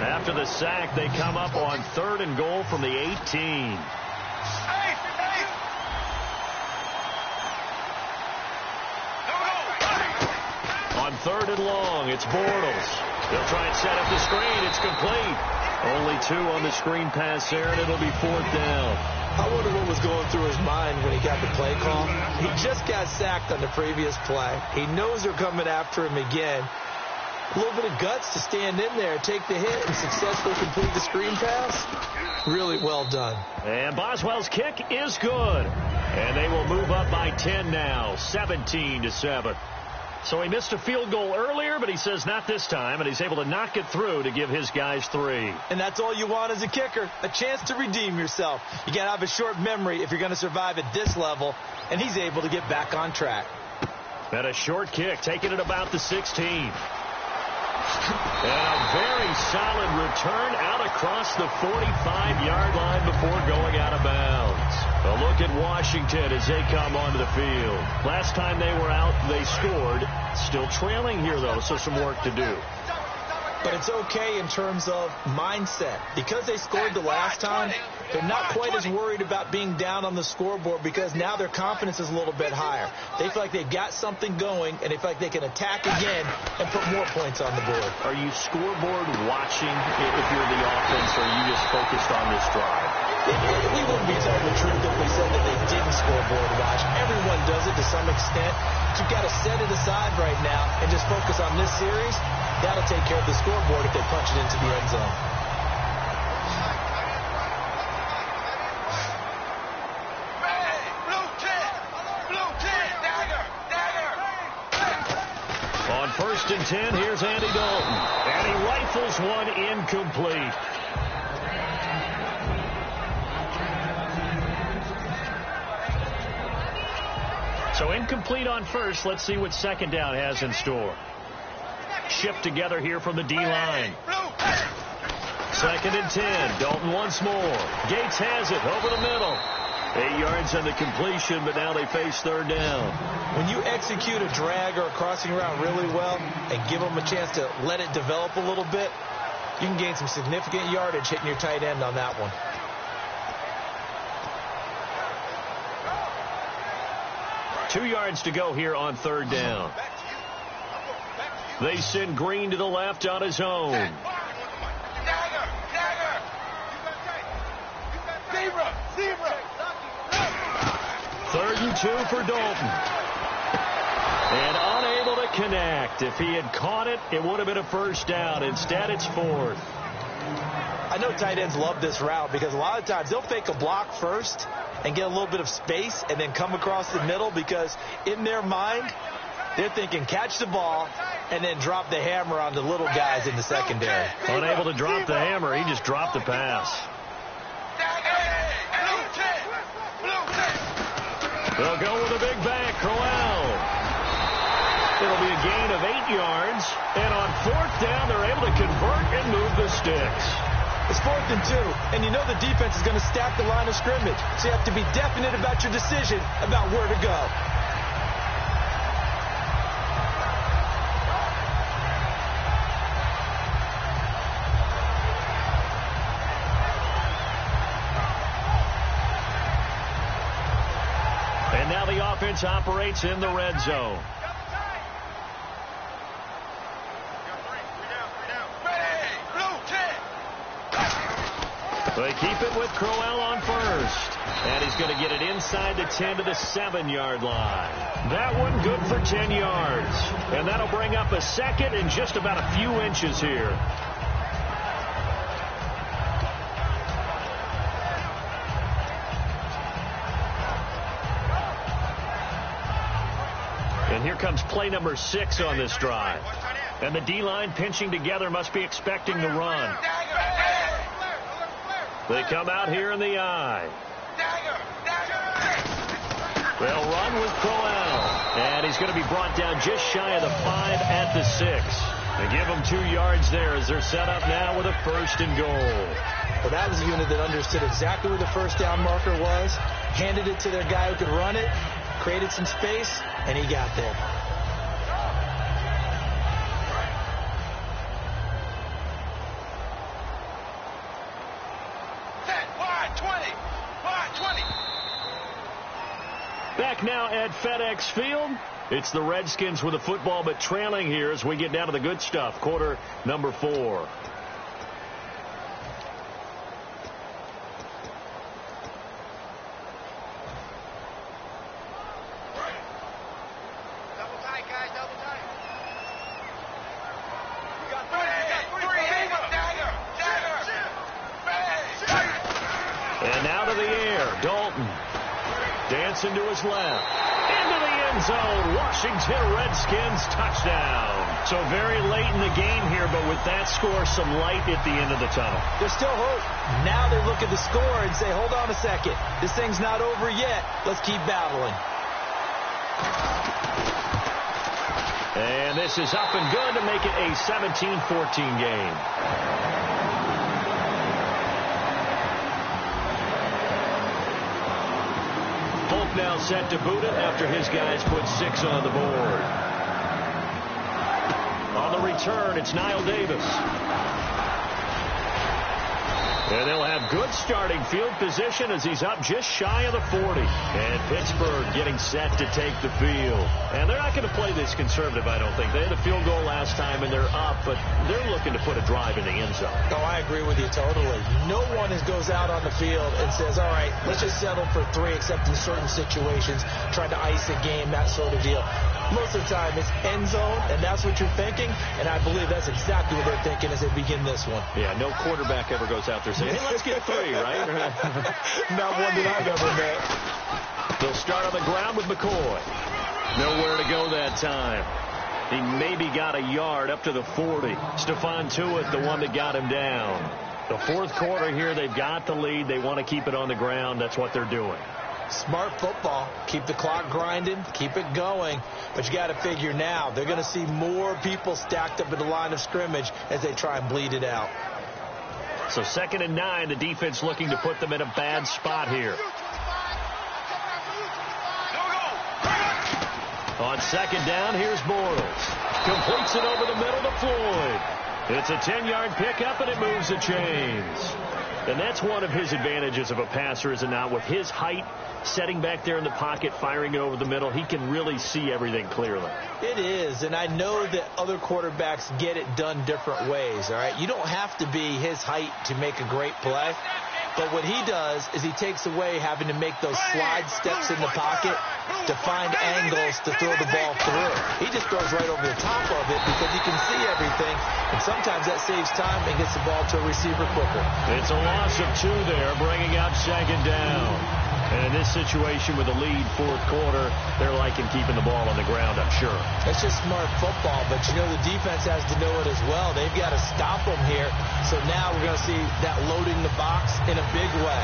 S1: After the sack, they come up on 3rd and goal from the 18. On 3rd and long, it's Bortles. They'll try and set up the screen. It's complete. Only 2 on the screen pass there, and it'll be 4th down.
S2: I wonder what was going through his mind when he got the play call. He just got sacked on the previous play. He knows they're coming after him again. A little bit of guts to stand in there, take the hit, and successfully complete the screen pass. Really well done.
S1: And Boswell's kick is good. And they will move up by 10 now, 17-7. So he missed a field goal earlier, but he says not this time, and he's able to knock it through to give his guys 3.
S2: And that's all you want as a kicker, a chance to redeem yourself. You got to have a short memory if you're going to survive at this level, and he's able to get back on track.
S1: And a short kick, taking it about the 16. And a very solid return out across the 45-yard line before going out of bounds. A look at Washington as they come onto the field. Last time they were out, they scored. Still trailing here, though, so some work to do.
S2: But it's okay in terms of mindset. Because they scored the last time, they're not quite as worried about being down on the scoreboard because now their confidence is a little bit higher. They feel like they've got something going, and they feel like they can attack again and put more points on the board.
S1: Are you scoreboard watching if you're the offense, or are you just focused on this drive?
S2: We wouldn't be telling the truth if we said that they didn't scoreboard watch. Everyone does it to some extent. But you've got to set it aside right now and just focus on this series. That'll take care of the scoreboard if they punch it into the end zone.
S1: On 1st and 10, here's Andy Dalton. And he rifles one incomplete. So incomplete on first. Let's see what second down has in store. Shift together here from the D-line. 2nd and 10. Dalton once more. Gates has it over the middle. 8 yards on the completion, but now they face 3rd down.
S2: When you execute a drag or a crossing route really well and give them a chance to let it develop a little bit, you can gain some significant yardage hitting your tight end on that one.
S1: Two yards to go here on 3rd down. They send Green to the left on his own. 3rd and 2 for Dalton. And unable to connect. If he had caught it, it would have been a 1st down. Instead, it's 4th.
S2: I know tight ends love this route because a lot of times they'll fake a block first and get a little bit of space and then come across the middle because in their mind, they're thinking catch the ball and then drop the hammer on the little guys in the secondary.
S1: Unable to drop the hammer, he just dropped the pass. They'll go with a big back, Crowell. It'll be a gain of 8 yards, and on 4th down, they're able to convert and move the sticks.
S2: It's 4th and 2, and you know the defense is going to stack the line of scrimmage, so you have to be definite about your decision about where to go.
S1: And now the offense operates in the red zone. They keep it with Crowell on first. And he's going to get it inside the 10 to the 7-yard line. That one good for 10 yards. And that'll bring up a second and just about a few inches here. And here comes play number 6 on this drive. And the D-line pinching together must be expecting the run. They come out here in the I. They'll run with Crowell. And he's going to be brought down just shy of the 5 at the 6. They give him 2 yards there as they're set up now with a 1st and goal.
S2: Well, that was a unit that understood exactly where the first down marker was, handed it to their guy who could run it, created some space, and he got there.
S1: Back now at FedEx Field. It's the Redskins with the football, but trailing here as we get down to the good stuff. Quarter number 4. And now to the air. Dalton. Dancing to his left. Into the end zone. Washington Redskins touchdown. So very late in the game here, but with that score, some light at the end of the tunnel.
S2: There's still hope. Now they look at the score and say, hold on a second. This thing's not over yet. Let's keep battling.
S1: And this is up and good to make it a 17-14 game. Now set to boot it after his guys put 6 on the board. On the return, it's Niall Davis. And they'll have good starting field position as he's up just shy of the 40. And Pittsburgh getting set to take the field. And they're not going to play this conservative, I don't think. They had a field goal last time, and they're up, but they're looking to put a drive in the end zone.
S2: No, I agree with you totally. No one goes out on the field and says, all right, let's just settle for 3, except in certain situations, trying to ice a game, that sort of deal. Most of the time, it's end zone, and that's what you're thinking, and I believe that's exactly what they're thinking as they begin this one.
S1: Yeah, no quarterback ever goes out there saying, hey, let's get 3, right?
S2: Not one that I've ever met.
S1: They'll start on the ground with McCoy. Nowhere to go that time. He maybe got a yard up to the 40. Stephon Tuitt, the one that got him down. The 4th quarter here, they've got the lead. They want to keep it on the ground. That's what they're doing.
S2: Smart football. Keep the clock grinding. Keep it going. But you got to figure now, they're going to see more people stacked up at the line of scrimmage as they try and bleed it out.
S1: So 2nd and 9, the defense looking to put them in a bad spot here. On 2nd down, here's Bortles. Completes it over the middle to Floyd. It's a 10-yard pickup, and it moves the chains. And that's one of his advantages of a passer, is it not? With his height, setting back there in the pocket, firing it over the middle, he can really see everything clearly.
S2: It is, and I know that other quarterbacks get it done different ways, all right? You don't have to be his height to make a great play. But what he does is he takes away having to make those slide steps in the pocket to find angles to throw the ball through. He just goes right over the top of it because he can see everything, and sometimes that saves time and gets the ball to a receiver quicker.
S1: It's a loss of 2 there, bringing up 2nd down. And in this situation with the lead 4th quarter, they're liking keeping the ball on the ground, I'm sure.
S2: It's just smart football, but you know the defense has to know it as well. They've got to stop them here. So now we're going to see that loading the box in a big way.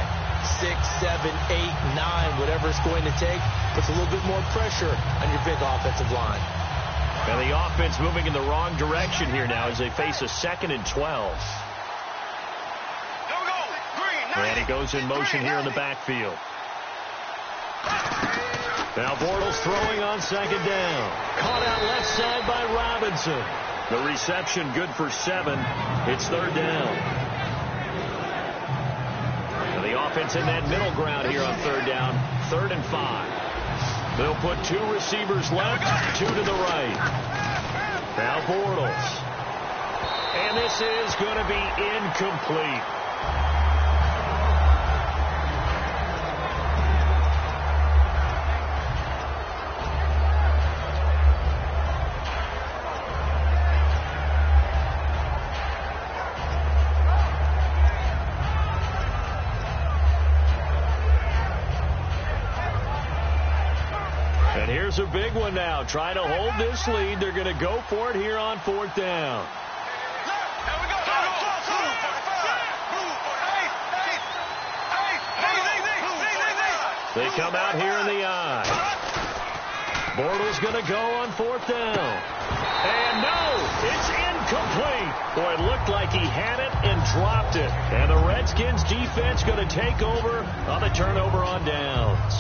S2: 6, 7, 8, 9, whatever it's going to take, puts a little bit more pressure on your big offensive line.
S1: And the offense moving in the wrong direction here now as they face a 2nd and 12. And he goes in motion here in the backfield. Now Bortles throwing on 2nd down. Caught out left side by Robinson. The reception good for 7. It's 3rd down. And the offense in that middle ground here on 3rd down. 3rd and 5. They'll put 2 receivers left, 2 to the right. Now Bortles. And this is going to be incomplete. Bengals a big one now. Trying to hold this lead. They're going to go for it here on 4th down. They come out here in the I. Bortles going to go on 4th down. And no, it's incomplete. Boy, it looked like he had it and dropped it. And the Redskins defense going to take over on the turnover on downs.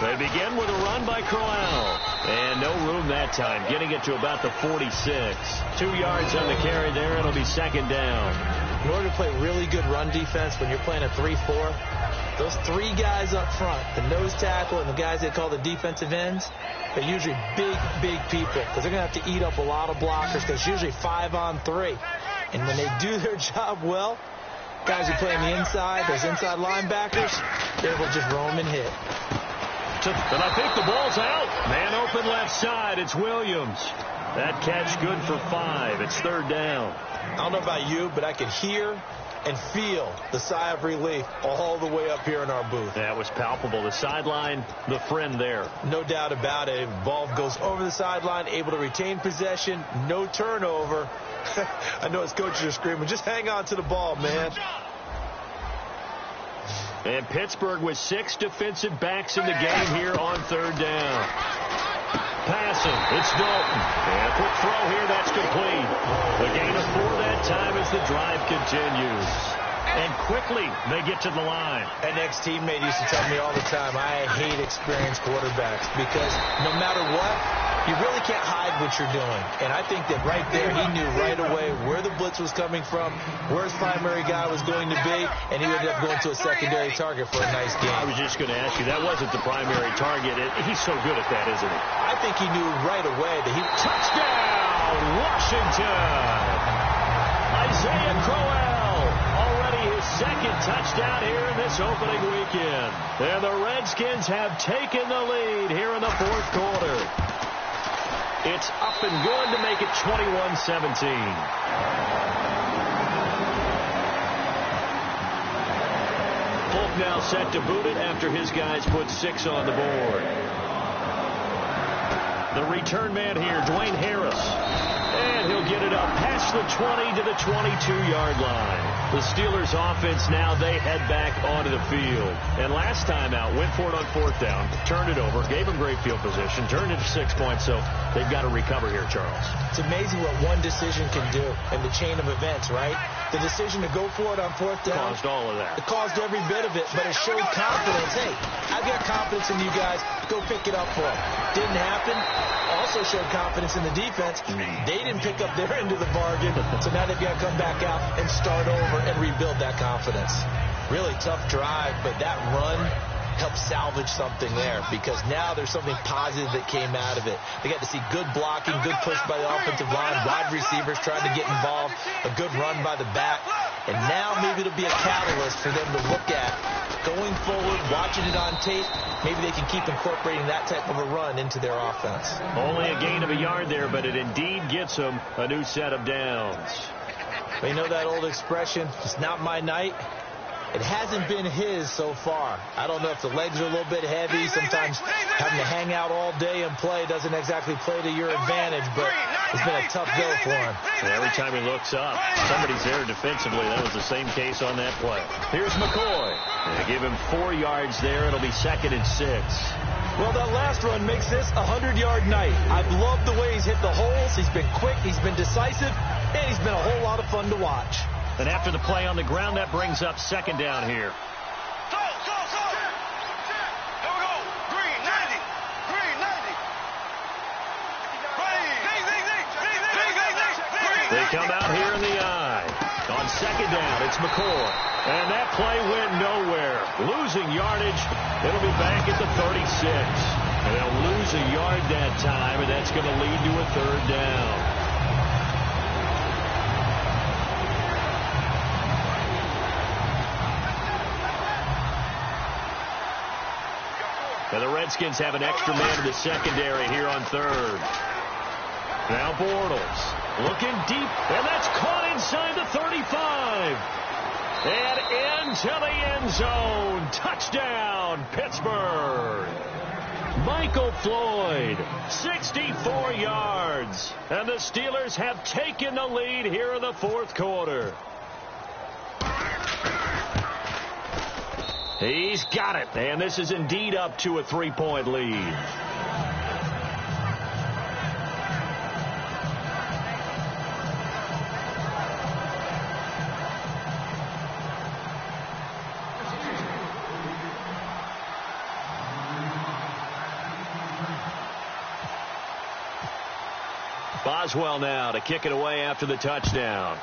S1: They begin with a run by Crowell. And no room that time, getting it to about the 46. 2 yards on the carry there. It'll be 2nd down.
S2: In order to play really good run defense when you're playing a 3-4, those 3 guys up front, the nose tackle and the guys they call the defensive ends, they're usually big people because they're going to have to eat up a lot of blockers because it's usually 5 on 3. And when they do their job well, guys who play on the inside, those inside linebackers, they're able to just roam and hit.
S1: And I think the ball's out. Man open left side. It's Williams. That catch good for 5. It's 3rd down.
S2: I don't know about you, but I could hear and feel the sigh of relief all the way up here in our booth.
S1: That was palpable. The sideline, the friend there.
S2: No doubt about it. Ball goes over the sideline, able to retain possession, no turnover. I know his coaches are screaming, just hang on to the ball, man.
S1: And Pittsburgh with 6 defensive backs in the game here on 3rd down. Passing, it's Dalton. And a quick throw here, that's complete. The gain of 4 that time as the drive continues. And quickly, they get to the line.
S2: An ex-teammate used to tell me all the time, I hate experienced quarterbacks because no matter what, you really can't hide what you're doing. And I think that right there, he knew right away where the blitz was coming from, where his primary guy was going to be, and he ended up going to a secondary target for a nice game.
S1: I was just going to ask you, that wasn't the primary target. He's so good at that, isn't he?
S2: I think he knew right away that he...
S1: Touchdown, Washington! Isaiah Crowell, already his 2nd touchdown here in this opening weekend. And the Redskins have taken the lead here in the 4th quarter. It's up and good to make it 21-17. Polk now set to boot it after his guys put 6 on the board. The return man here, Dwayne Harris. And he'll get it up past the 20 to the 22-yard line. The Steelers offense now, they head back onto the field. And last time out, went for it on 4th down, turned it over, gave them great field position, turned it to 6 points, so they've got to recover here, Charles.
S2: It's amazing what one decision can do in the chain of events, right? The decision to go for it on 4th down.
S1: Caused all of that.
S2: It caused every bit of it, but it showed confidence. Hey, I've got confidence in you guys. Go pick it up for them. Didn't happen. Also showed confidence in the defense. They didn't pick up their end of the bargain, so now they've got to come back out and start over and rebuild that confidence. Really tough drive, but that run helped salvage something there because now there's something positive that came out of it. They got to see good blocking, good push by the offensive line, wide receivers trying to get involved, a good run by the back, and now maybe it'll be a catalyst for them to look at going forward, watching it on tape. Maybe they can keep incorporating that type of a run into their offense.
S1: Only a gain of a yard there, but it indeed gets them a new set of downs.
S2: You know that old expression, it's not my night? It hasn't been his so far. I don't know if the legs are a little bit heavy. Sometimes having to hang out all day and play doesn't exactly play to your advantage, but it's been a tough go for him.
S1: And every time he looks up, somebody's there defensively. That was the same case on that play. Here's McCoy. They give him 4 yards there. It'll be 2nd and 6.
S2: Well, that last run makes this a 100-yard night. I've loved the way he's hit the holes. He's been quick. He's been decisive. And he's been a whole lot of fun to watch.
S1: And after the play on the ground, that brings up 2nd down here.
S3: Go. There we go. Green 90. Green 90.
S1: They come out here in the I. On 2nd down, it's McCoy. And that play went nowhere. Losing yardage. It'll be back at the 36. And they'll lose a yard that time, and that's going to lead to a 3rd down. And the Redskins have an extra man in the secondary here on 3rd. Now Bortles looking deep, and that's caught inside the 35. And into the end zone. Touchdown, Pittsburgh. Michael Floyd, 64 yards. And the Steelers have taken the lead here in the fourth quarter. He's got it. And this is indeed up to a 3-point lead. Boswell now to kick it away after the touchdown.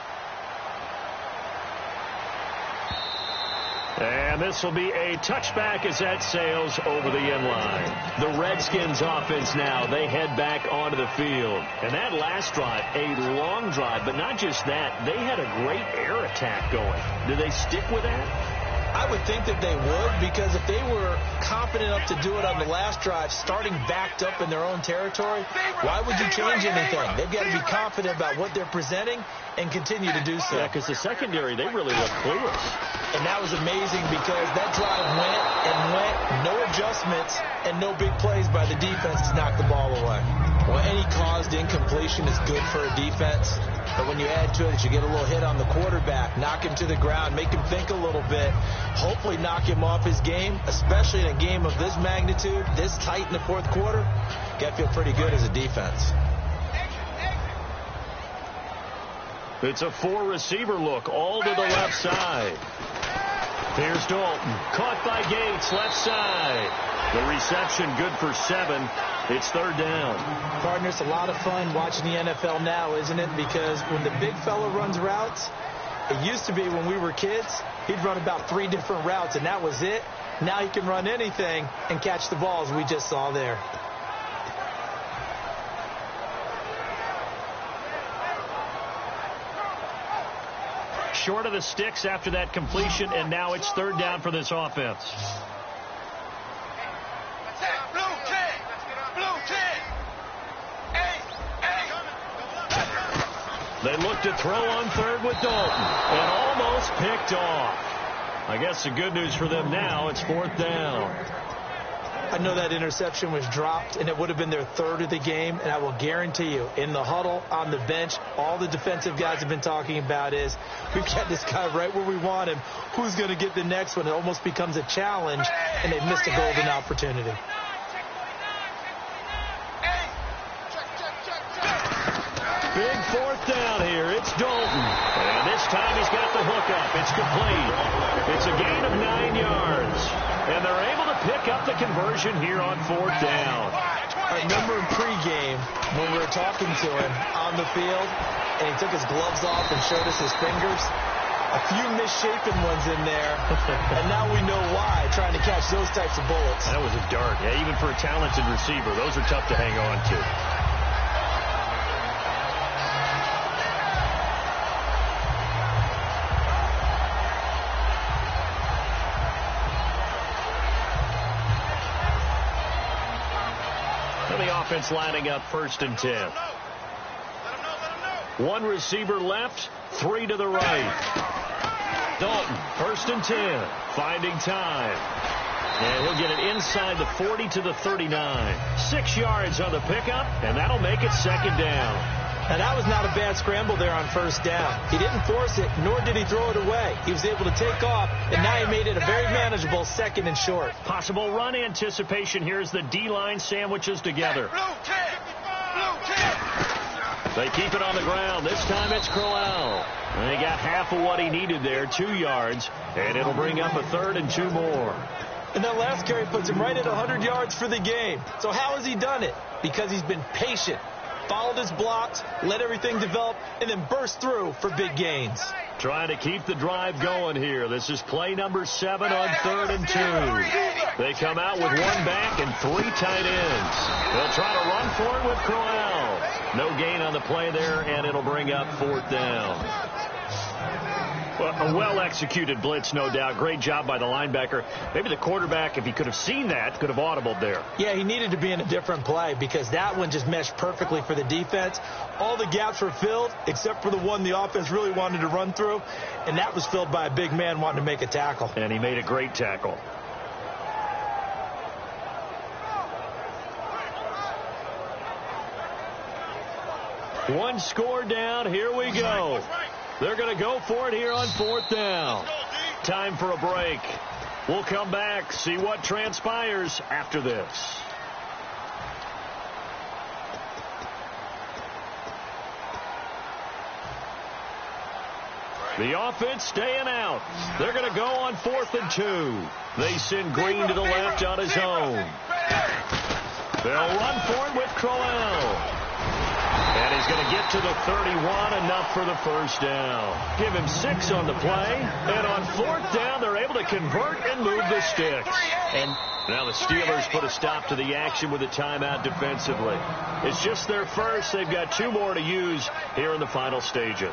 S1: And this will be a touchback as that sails over the end line. The Redskins offense now, they head back onto the field. And that last drive, a long drive, but not just that, they had a great air attack going. Do they stick with that?
S2: I would think that they would, because if they were confident enough to do it on the last drive, starting backed up in their own territory, why would you change anything? They've got to be confident about what they're presenting and continue to do so.
S1: Yeah, because the secondary, they really look clueless.
S2: And that was amazing because that drive went and went, no adjustments, and no big plays by the defense to knock the ball away. Well, any caused incompletion is good for a defense. But when you add to it, you get a little hit on the quarterback, knock him to the ground, make him think a little bit, hopefully knock him off his game, especially in a game of this magnitude, this tight in the fourth quarter. Got to feel pretty good as a defense.
S1: It's a 4-receiver look all to the left side. Here's Dalton. Caught by Gates, left side. The reception good for 7. It's third down.
S2: Partner, it's a lot of fun watching the NFL now, isn't it? Because when the big fella runs routes, it used to be when we were kids, he'd run about 3 different routes, and that was it. Now he can run anything and catch the balls we just saw there.
S1: Short of the sticks after that completion, and now it's third down for this offense. They look to throw on third with Dalton, and almost picked off. I guess the good news for them now, it's fourth down.
S2: I know that interception was dropped, and it would have been their third of the game, and I will guarantee you, in the huddle, on the bench, all the defensive guys have been talking about is, we've got this guy right where we want him. Who's going to get the next one? It almost becomes a challenge, and they've missed a golden opportunity.
S1: Big fourth down here. It's Dalton. And this time he's got the hookup. It's complete. It's a gain of 9 yards. And they're able to pick up the conversion here on fourth down.
S2: I remember in pregame when we were talking to him on the field, and he took his gloves off and showed us his fingers. A few misshapen ones in there, and now we know why, trying to catch those types of bullets.
S1: That was a dart. Yeah, even for a talented receiver, those are tough to hang on to. Offense lining up first and 10. 1 receiver left, 3 to the right. Dalton, first and 10, finding time. And he'll get it inside the 40 to the 39. 6 yards on the pickup, and that'll make it second down.
S2: And that was not a bad scramble there on first down. He didn't force it, nor did he throw it away. He was able to take off, and now he made it a very manageable second and short.
S1: Possible run anticipation here as the D-line sandwiches together. They keep it on the ground. This time it's Crowell. And he got half of what he needed there, 2 yards, and it'll bring up a third and 2 more.
S2: And that last carry puts him right at 100 yards for the game. So how has he done it? Because he's been patient. Followed his blocks, let everything develop, and then burst through for big gains.
S1: Trying to keep the drive going here. This is play number 7 on third and 2. They come out with 1 back and 3 tight ends. They'll try to run for it with Crowell. No gain on the play there, and it'll bring up fourth down. Well, a well-executed blitz, no doubt. Great job by the linebacker. Maybe the quarterback, if he could have seen that, could have audibled there.
S2: Yeah, he needed to be in a different play because that one just meshed perfectly for the defense. All the gaps were filled except for the one the offense really wanted to run through, and that was filled by a big man wanting to make a tackle.
S1: And he made a great tackle. One score down. Here we go. They're going to go for it here on 4th down. Time for a break. We'll come back, see what transpires after this. The offense staying out. They're going to go on 4th and 2. They send Green to the left on his own. They'll run for it with Crowell. And he's going to get to the 31, enough for the first down. Give him 6 on the play. And on 4th down, they're able to convert and move the sticks. And now the Steelers put a stop to the action with a timeout defensively. It's just their first. They've got 2 more to use here in the final stages.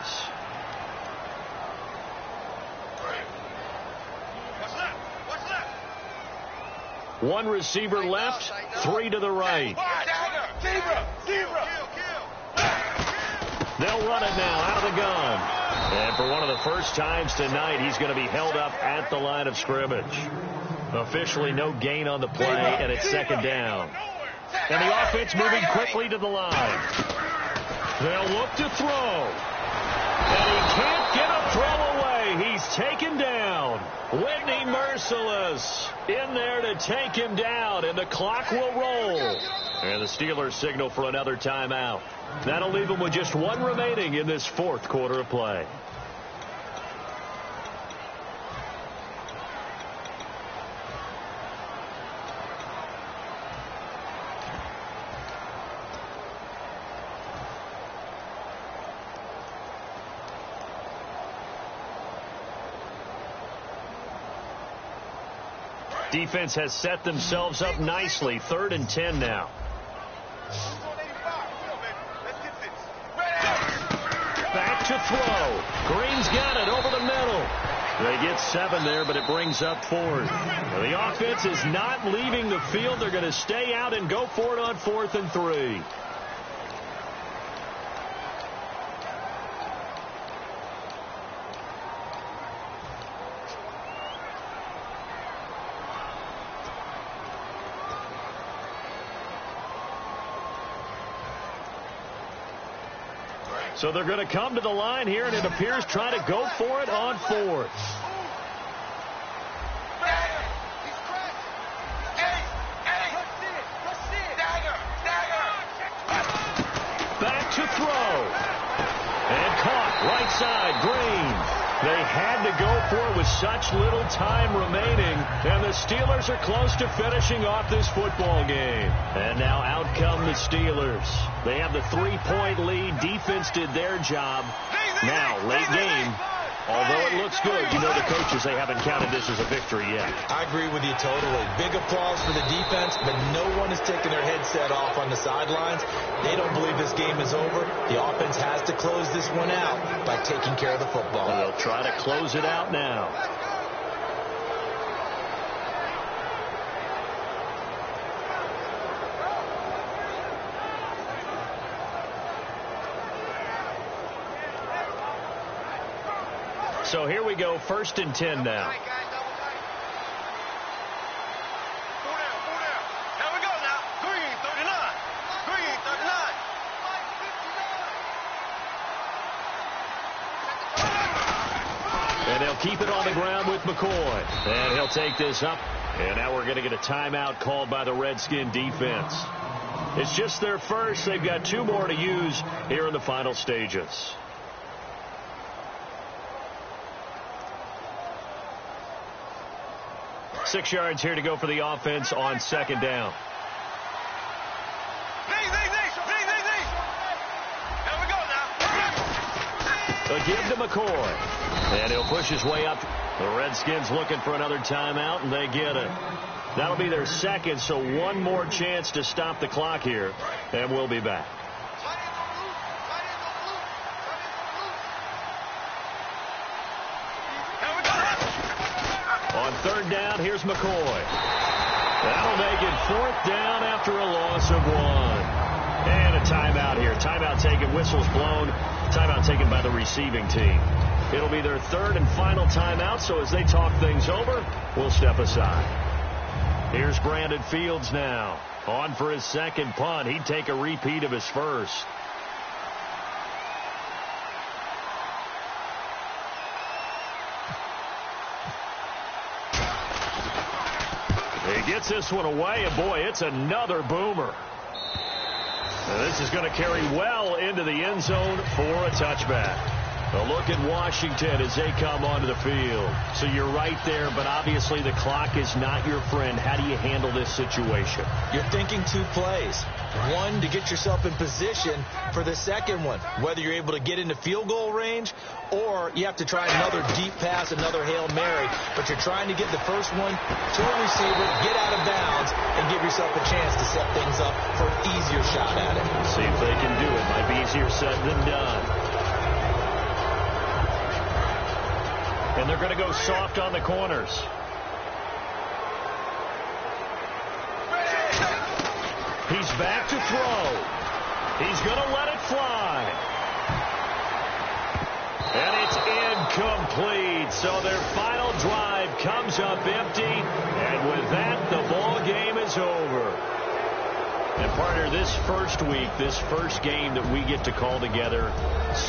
S1: One receiver left, 3 to the right. They'll run it now out of the gun. And for one of the first times tonight, he's going to be held up at the line of scrimmage. Officially no gain on the play, and it's 2nd down. And the offense moving quickly to the line. They'll look to throw. And he can't get a throw away. He's taken down. Whitney Merciless in there to take him down, and the clock will roll. And the Steelers signal for another timeout. That'll leave them with just 1 remaining in this 4th quarter of play. Defense has set themselves up nicely. 3rd and 10 now. Back to throw. Green's got it over the middle. They get 7 there, but it brings up 4th. The offense is not leaving the field. They're going to stay out and go for it on 4th and 3. So they're going to come to the line here, and it appears trying to go for it on 4th. Back to throw. And caught right side, Green. They had to go for it with such little time remaining, and the Steelers are close to finishing off this football game. And now out come the Steelers. They have the 3-point lead. Defense did their job. Now, late game, although it looks good, you know the coaches, they haven't counted this as a victory yet.
S2: I agree with you totally. Big applause for the defense, but no one is taking their headset off on the sidelines. They don't believe this game is over. The offense has to close this one out by taking care of the football.
S1: They'll try to close it out now. So here we go, 1st and 10 now. And they'll keep it on the ground with McCoy. And he'll take this up. And now we're going to get a timeout called by the Redskin defense. It's just their first. They've got 2 more to use here in the final stages. Six yards here to go for the offense on 2nd down. A give to McCoy. And he'll push his way up. The Redskins looking for another timeout, and they get it. That'll be their 2nd, so 1 more chance to stop the clock here, and we'll be back. On third down, here's McCoy. That'll make it fourth down after a loss of 1. And a timeout here. Timeout taken, whistles blown. Timeout taken by the receiving team. It'll be their third and final timeout, so as they talk things over, we'll step aside. Here's Brandon Fields now. On for his second punt. He'd take a repeat of his first. He gets this one away, and boy, it's another boomer. Now, this is going to carry well into the end zone for a touchback. A look at Washington as they come onto the field. So you're right there, but obviously the clock is not your friend. How do you handle this situation?
S2: You're thinking 2 plays. One, to get yourself in position for the second one, whether you're able to get into field goal range or you have to try another deep pass, another Hail Mary. But you're trying to get the first one to a receiver, get out of bounds, and give yourself a chance to set things up for an easier shot at it.
S1: See if they can do it. Might be easier said than done. And they're going to go soft on the corners. He's back to throw. He's going to let it fly. And it's incomplete. So their final drive comes up empty. And with that, the ball game is over. And, partner, this first week, this first game that we get to call together,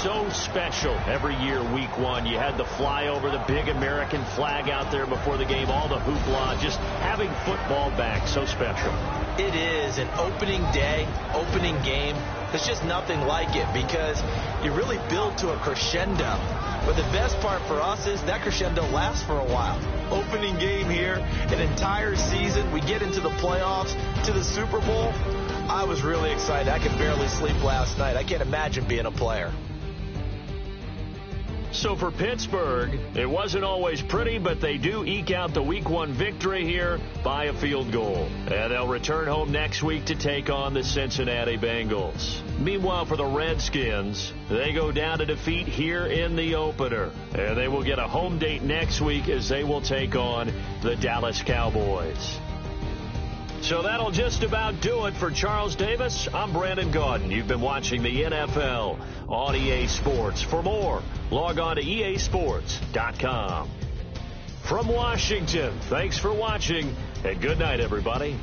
S1: so special every year, week 1. You had the flyover, the big American flag out there before the game, all the hoopla, just having football back, so special.
S2: It is an opening day, opening game. There's just nothing like it because you really build to a crescendo. But the best part for us is that crescendo lasts for a while. Opening game here, an entire season. We get into the playoffs, to the Super Bowl. I was really excited. I could barely sleep last night. I can't imagine being a player.
S1: So for Pittsburgh, it wasn't always pretty, but they do eke out the Week 1 victory here by a field goal. And they'll return home next week to take on the Cincinnati Bengals. Meanwhile, for the Redskins, they go down to defeat here in the opener. And they will get a home date next week as they will take on the Dallas Cowboys. So that'll just about do it for Charles Davis. I'm Brandon Gaudin. You've been watching the NFL on EA Sports. For more, log on to easports.com. From Washington, thanks for watching, and good night, everybody.